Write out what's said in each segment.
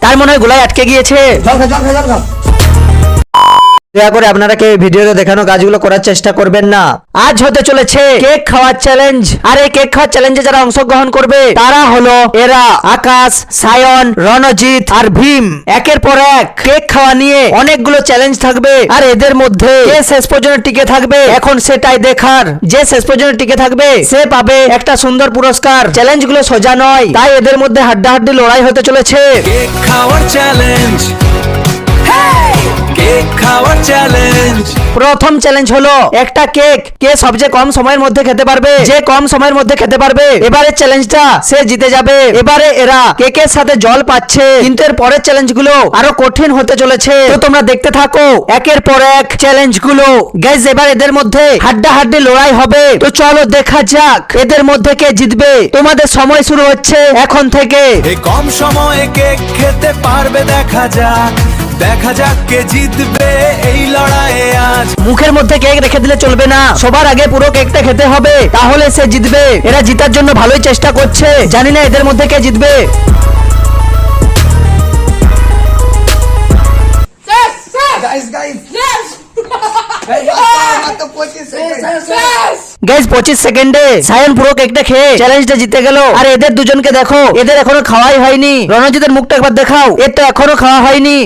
তার মনে হয় গোলায় আটকে গিয়েছে। দয়া করে আপনারা কেউ ভিডিওতে দেখানো কাজগুলো করার চেষ্টা করবেন না। আজ হতে চলেছে কেক খাওয়ার চ্যালেঞ্জ। আর এই কেক খাওয়ার চ্যালেঞ্জে যারা অংশগ্রহণ করবে তারা হলো এরা আকাশ, সায়ন, রণজিৎ আর ভীম। একের পর এক কেক খাওয়া নিয়ে অনেকগুলো চ্যালেঞ্জ থাকবে, আর এদের মধ্যে কে শেষ পর্যন্ত টিকে থাকবে এখন সেটাই দেখার। যে শেষ পর্যন্ত টিকে থাকবে সে পাবে একটা সুন্দর পুরস্কার। চ্যালেঞ্জগুলো সোজা নয়, তাই এদের মধ্যে হাড্ডাহাড্ডি লড়াই হতে চলেছে। কেক খাওয়ার চ্যালেঞ্জ, কেক খাওয়ার চ্যালেঞ্জ। প্রথম চ্যালেঞ্জ হলো একটা কেক কে সবচেয়ে কম সময়ের মধ্যে খেতে পারবে। যে কম সময়ের মধ্যে খেতে পারবে এবারে চ্যালেঞ্জটা সে জিতে যাবে। এবারে এরা কেকের সাথে জল পাচ্ছে, কিন্তু এর পরের চ্যালেঞ্জ গুলো আরো কঠিন হতে চলেছে। তো তোমরা দেখতে থাকো একের পর এক চ্যালেঞ্জ গুলো। গাইস, এবার এদের মধ্যে হাড্ডাহাড্ডি লড়াই হবে। তো চলো দেখা যাক এদের মধ্যে কে জিতবে। তোমাদের সময় শুরু হচ্ছে এখন থেকে। এই কম সময়ে কেক খেতে পারবে দেখা যাক, দেখা যাক কে জিতবে এই লড়াইয়ে আজ। মুখের মধ্যে কেক রেখে দিলে চলবে না, সবার আগে পুরো কেকটা খেতে হবে, তাহলে সে জিতবে। এরা জিতার জন্য ভালোই চেষ্টা করছে, জানি না এদের মধ্যে কে জিতবে। গাইস 25 সেকেন্ডে সায়ন পুরো কেকটা খেয়ে চ্যালেঞ্জটা জিতে গেল। আর এদের দুজনকে দেখো, এদের এখনো খাওয়াই হয়নি। রণজিতের মুখটা একবার দেখাও, এর তো এখনো খাওয়া হয়নি।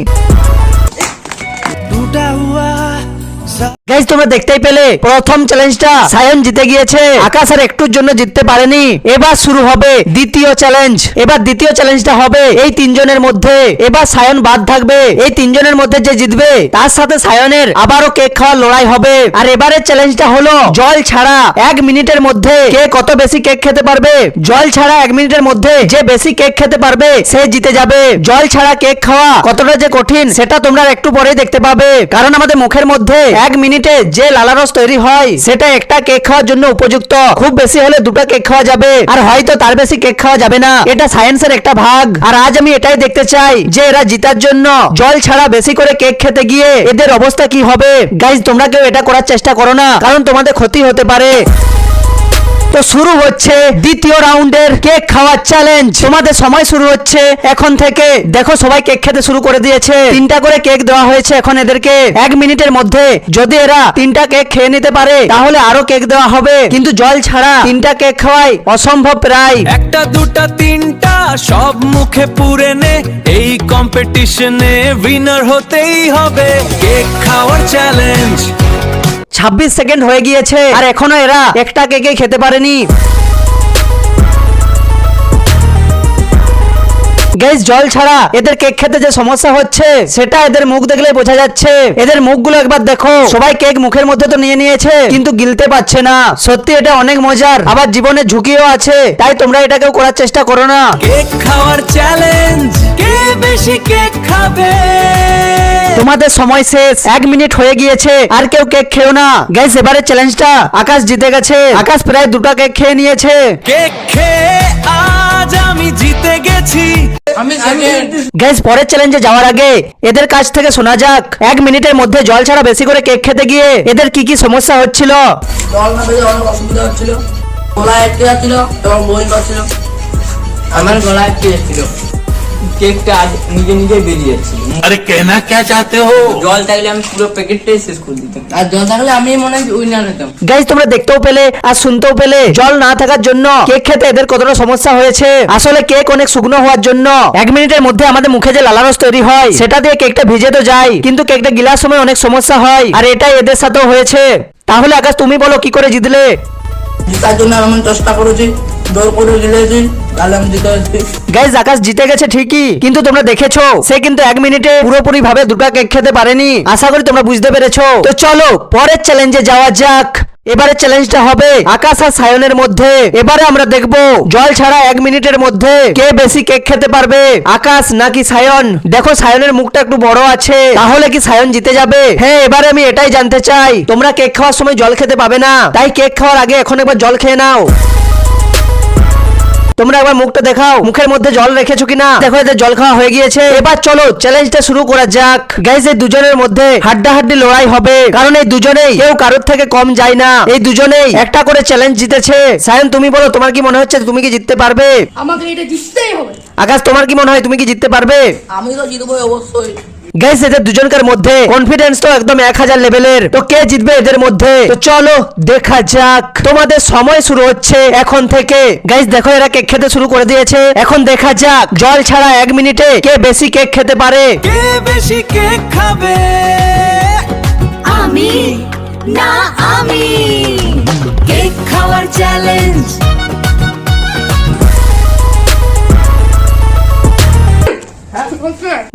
গাইস, তোমরা দেখতেই পেলে প্রথম চ্যালেঞ্জটা সায়ন জিতে গিয়েছে। আকাশ আর একটুর জন্য জিততে পারেনি। এবার শুরু হবে দ্বিতীয় চ্যালেঞ্জ। এবার দ্বিতীয় চ্যালেঞ্জটা হবে এই তিনজনের মধ্যে। এবার সায়ন বাদ থাকবে। এই তিনজনের মধ্যে যে জিতবে তার সাথে সায়নের আবারও কেক খাওয়ার লড়াই হবে। আর এবারের চ্যালেঞ্জটা হলো জল ছাড়া 1 মিনিটের মধ্যে কে কত বেশি কেক খেতে পারবে। জল ছাড়া 1 মিনিটের মধ্যে যে বেশি কেক খেতে পারবে সে জিতে যাবে। জল ছাড়া কেক খাওয়া কতটা যে কঠিন সেটা তোমরা একটু পরেই দেখতে পাবে, কারণ আমাদের মুখের মধ্যে 1 মিনিটে যে লালারস তৈরি হয় সেটা একটা কেক খাওয়ার জন্য উপযুক্ত। খুব বেশি হলে 2টা কেক খাওয়া যাবে, আর হয়তো তার বেশি কেক খাওয়া যাবে না। এটা সায়েন্সের একটা ভাগ। আর আজ আমি এটাই দেখতে চাই যে এরা জিতার জন্য জল ছাড়া বেশি করে কেক খেতে গিয়ে এদের অবস্থা কি হবে। গাইজ, তোমরা কেউ এটা করার চেষ্টা করো না, কারণ তোমাদের ক্ষতি হতে পারে। তো শুরু হচ্ছে দ্বিতীয় রাউন্ডের কেক খাওয়ার চ্যালেঞ্জ। তোমাদের সময় শুরু হচ্ছে এখন থেকে। দেখো সবাই কেক খেতে শুরু করে দিয়েছে। 3টা করে কেক দেওয়া হয়েছে এখন এদেরকে। 1 মিনিটের মধ্যে যদি এরা 3টা কেক খেয়ে নিতে পারে তাহলে আরো কেক দেওয়া হবে, কিন্তু জল ছাড়া 3টা কেক খাওয়াই অসম্ভব প্রায়। 1টা 2টা 3টা সব মুখে পুরে নে, এই কম্পিটিশনে উইনার হতেই হবে। কেক খাওয়ার চ্যালেঞ্জ। 26 সেকেন্ড হয়ে গিয়েছে আর এখনো এরা একটা কেকে খেতে পারেনি। গাইস, জল ছাড়া এদের কেক খেতে যে সমস্যা হচ্ছে সেটা এদের মুখ দেখলে বোঝা যাচ্ছে। এদের মুখগুলো একবার দেখো, সবাই কেক মুখের মধ্যে তো নিয়ে নিয়েছে কিন্তু গিলতে পারছে না। সত্যি এটা অনেক মজার, আবার জীবনের ঝুঁকিও আছে, তাই তোমরা এটাকেও করার চেষ্টা করো না। কেক খাওয়ার চ্যালেঞ্জ, কে বেশি কেক খাবে। তোমাদের সময় শেষ, 1 মিনিট হয়ে গিয়েছে, আর কেউ কেক খেও না। গাইস, এবারে চ্যালেঞ্জটা আকাশ জিতে গেছে। আকাশ প্রায় 2টা কেক খেয়ে নিয়েছে। কেক খেয়ে আজ আমি জিতে গেছি। গাইস, পরের চ্যালেঞ্জে যাওয়ার আগে এদের কাছ থেকে শোনা যাক 1 মিনিটের মধ্যে জল ছাড়া বেশি করে কেক খেতে গিয়ে এদের কি কি সমস্যা হচ্ছিল। জল না পেলে অনেক অসুবিধা হচ্ছিল, গলায় আটকে যাচ্ছিল এবং বই পাচ্ছিল। আমার গলায় আটকে যাচ্ছিল, কেকটা নিজে নিজে বেরিয়ে যাচ্ছিল। আরে কেনা কে চাতে হো। জল থাকলে আমি পুরো প্যাকেটটাই শেষ করে দিতাম, আর জল থাকলে আমি মনে হয় উইনার হতাম। গাইস, তোমরা দেখতেও পেলে আর শুনতেও পেলে জল না থাকার জন্য কেক খেতে এদের কতটা সমস্যা হয়েছে। আসলে কেক অনেক শুকনো হওয়ার জন্য 1 মিনিটের মধ্যে আমাদের মুখে যে লালারস তৈরি হয় সেটা দিয়ে কেকটা ভিজে তো যায়, কিন্তু কেকটা গিলার সময় অনেক সমস্যা হয়, আর এটাই এদের সাথেও হয়েছে। তাহলে আকাশ, তুমি বলো কি করে জিতলে। জিতার জন্য আমি চেষ্টা করেছি, দৌড় করে গেলেছি, তাহলে আমি জিতে যাচ্ছি। গাইস, আকাশ জিতে গেছে ঠিকই, কিন্তু তোমরা দেখেছো সে কিন্তু 1 মিনিটে পুরোপুরি ভাবে 2টা কেক খেতে পারেনি। আশা করি তোমরা বুঝতে পেরেছো। তো চলো পরের চ্যালেঞ্জে যাওয়া যাক। এবারে চ্যালেঞ্জটা হবে আকাশ আর সায়নের মধ্যে। এবারে আমরা দেখব জল ছাড়া 1 মিনিটের মধ্যে কে বেশি কেক খেতে পারবে, আকাশ নাকি সায়ন। দেখো সায়নের মুখটা একটু বড় আছে, তাহলে কি সায়ন জিতে যাবে? হ্যাঁ, এবারে আমি এটাই জানতে চাই। তোমরা কেক খাওয়ার সময় জল খেতে পাবে না, তাই কেক খাওয়ার আগে এখন একবার জল খেয়ে নাও। তো তোমরা একবার মুখটা দেখাও, মুখের মধ্যে জল রেখেছো কিনা। দেখো এদের জল খাওয়া হয়ে গিয়েছে। এবার চলো চ্যালেঞ্জটা শুরু করা যাক। গাইস এই দুজনের মধ্যে হাড্ডাহাড্ডি লড়াই হবে, কারণ এই দুজনেই কেউ কারোর থেকে কম যায় না। এই দুজনেই একটা করে চ্যালেঞ্জ জিতেছে। সায়ন তুমি বলো, তোমার কি মনে হচ্ছে তুমি কি জিততে পারবে? আমাকে এটা জিততেই হবে। আকাশ তোমার কি মনে হয় তুমি কি জিততে পারবে? আমি তো জিতবো অবশ্যই। গাইস এদের দুজনকার মধ্যে কনফিডেন্স তো একদম 1000 লেভেলের। তো কে জিতবে এদের মধ্যে? তো চলো দেখা যাক। তোমাদের সময় শুরু হচ্ছে এখন থেকে। গাইস দেখো এরা কেক খেতে শুরু করে দিয়েছে। এখন দেখা যাক জল ছাড়া 1 মিনিটে কে বেশি কেক খেতে পারে। কে বেশি কেক খাবে? আমি না আমি কেক খাওয়ার চ্যালেঞ্জ।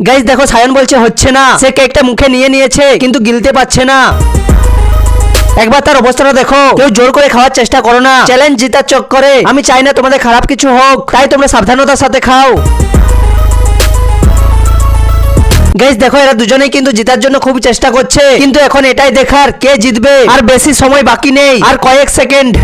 গাইস দেখো সায়ন বলছে হচ্ছে না, সে কেকটা মুখে নিয়ে নিয়েছে কিন্তু গিলতে পারছে না। একবার তার অবস্থাটা দেখো। কেউ জোর করে খাওয়ার চেষ্টা করো না চ্যালেঞ্জ জেতার চক্করে। আমি চাই না তোমাদের খারাপ কিছু হোক, তাই তোমরা সাবধানতার সাথে খাও। গাইস দেখো এরা দুজনেই কিন্তু জেতার জন্য খুব চেষ্টা করছে, কিন্তু এখন এটাই দেখার কে জিতবে। আর বেশি সময় বাকি নেই, আর কয়েক সেকেন্ড।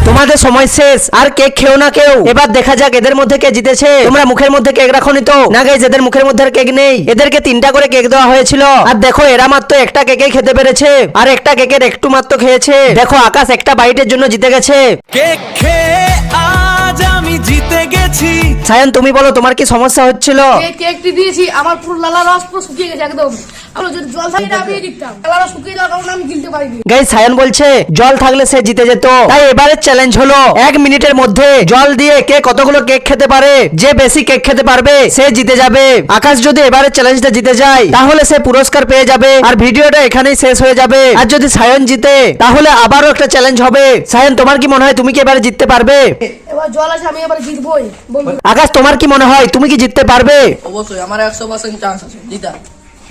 তোমাদের সময় শেষ, আর কেক খেও না কেউ। এবার দেখা যাক এদের মধ্যে কে জিতেছে। তোমরা মুখের মধ্যে কেক রাখোনি তো? না গাইস এদের মুখের মধ্যে আর কেক নেই। এদেরকে 3টা করে কেক দেওয়া হয়েছিল, আর দেখো এরা মাত্র একটা কেকেই খেতে পেরেছে, আর একটা কেকের একটু মাত্র খেয়েছে। দেখো আকাশ একটা বাইটের জন্য জিতে গেছে। কেক খেয়ে আজ আমি জিতে গেছি। সায়ন তুমি বলো তোমার কি সমস্যা হচ্ছিল? কেকটি দিয়েছি, আমার পুরো লালা রস পুরো শুকিয়ে গেছে একদম। আমি যদি জল থাকে না আমি জিততাম। লালা রস শুকিয়ে যাওয়ার কারণে আমি গিলতে পারিনি। গাইস সায়ন বলছে জল থাকলে সে জিতে যেত। তাই এবারের চ্যালেঞ্জ হলো 1 মিনিটের মধ্যে জল দিয়ে কে কতগুলো কেক খেতে পারে। যে বেশি কেক খেতে পারবে সে জিতে যাবে। আকাশ যদি এবারের চ্যালেঞ্জটা জিতে যায় তাহলে সে পুরস্কার পেয়ে যাবে, আর ভিডিওটা এখানেই শেষ হয়ে যাবে। আর যদি সায়ন জিতে তাহলে আবারও একটা চ্যালেঞ্জ হবে। সায়ন তোমার কি মনে হয় তুমি কি এবারে জিততে পারবে? এবার জল আছে, আমি এবার জিতবই বন্ধু। আকাশ তোমার কি মনে হয় তুমি কি জিততে পারবে? অবশ্যই আমার 100% চান্স আছে জিতা।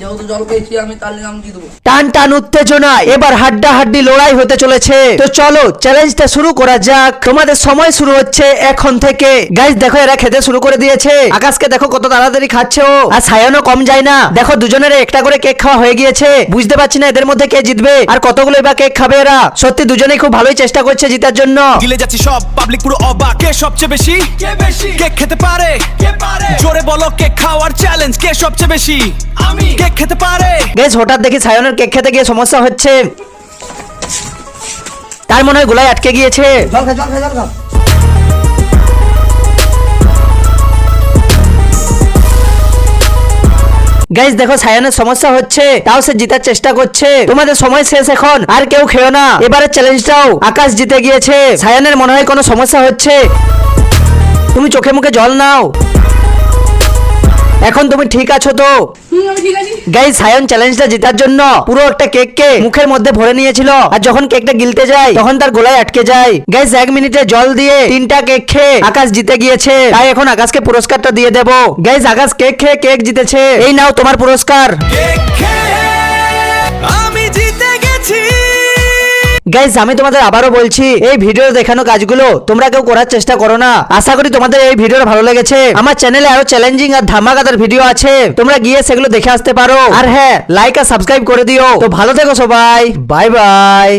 যেহেতু জল পেয়েছি আমি, তাহলে আমি জিতবো। টান টান উত্তেজনা, এবার হাড্ডাহাড্ডি লড়াই হতে চলেছে। তো চলো চ্যালেঞ্জটা শুরু করা যাক। তোমাদের সময় শুরু হচ্ছে এখন থেকে। গাইস দেখো এরা খেতে শুরু করে দিয়েছে। আকাশকে দেখো কত তাড়াতাড়ি খাচ্ছে ও, আর সায়নও কম যায় না। দেখো দুজনের একটা করে কেক খাওয়া হয়ে গিয়েছে। বুঝতে পারছি না এদের মধ্যে কে জিতবে, আর কতগুলো এবার কেক খাবে এরা। সত্যি দুজনেই খুব ভালোই চেষ্টা করছে জিতার জন্য। গিলে যাচ্ছি সব, পাবলিক পুরো অবাক। কে সবচেয়ে বেশি কেক খেতে পারে? জোরে বলো কেক খাওয়ার চ্যালেঞ্জ। কে সবচেয়ে বেশি আমি কেক খেতে পারে? গাইস হঠাৎ দেখি সায়নের কেক খেতে গিয়ে সমস্যা হচ্ছে। তার মনে হয় গোলায় আটকে গিয়েছে। গাইস দেখো সায়নের সমস্যা হচ্ছে, তাও সে জিতার চেষ্টা করছে। তোমাদের সময় শেষ এখন, আর কেউ খেও না। এবারে চ্যালেঞ্জটাও আকাশ জিতে গিয়েছে। সায়নের মনে হয় কোনো সমস্যা হচ্ছে। তুমি চোখে মুখে জল নাও। এখন তুমি ঠিক আছো তো? আমি ঠিক আছি। গাইস সায়ন চ্যালেঞ্জটা জেতার জন্য পুরো একটা কেককে মুখের মধ্যে ভরে নিয়েছিল, আর যখন কেকটা গিলতে যায় তখন তার গলায় আটকে যায়। গাইস 1 মিনিটে জল দিয়ে 3টা কেক খেয়ে আকাশ জিতে গিয়েছে। তাই এখন আকাশকে পুরস্কারটা দিয়ে দেব। গাইস আকাশ কেক খেয়ে কেক জিতেছে। এই নাও তোমার পুরস্কার। কেক খেয়ে আমি জিতে গেছি। গাইস আমি তোমাদের আবারও বলছি, এই ভিডিও দেখানো কাজগুলো তোমরা কেউ করার চেষ্টা করো না। আশা করি তোমাদের এই ভিডিওটা ভালো লেগেছে। আমার চ্যানেলে আরো চ্যালেঞ্জিং আর ধামাকাদার ভিডিও আছে, তোমরা গিয়ে সেগুলো দেখে আসতে পারো। আর হ্যাঁ, লাইক আর সাবস্ক্রাইব করে দিও। তো ভালো থেকো সবাই, বাই বাই।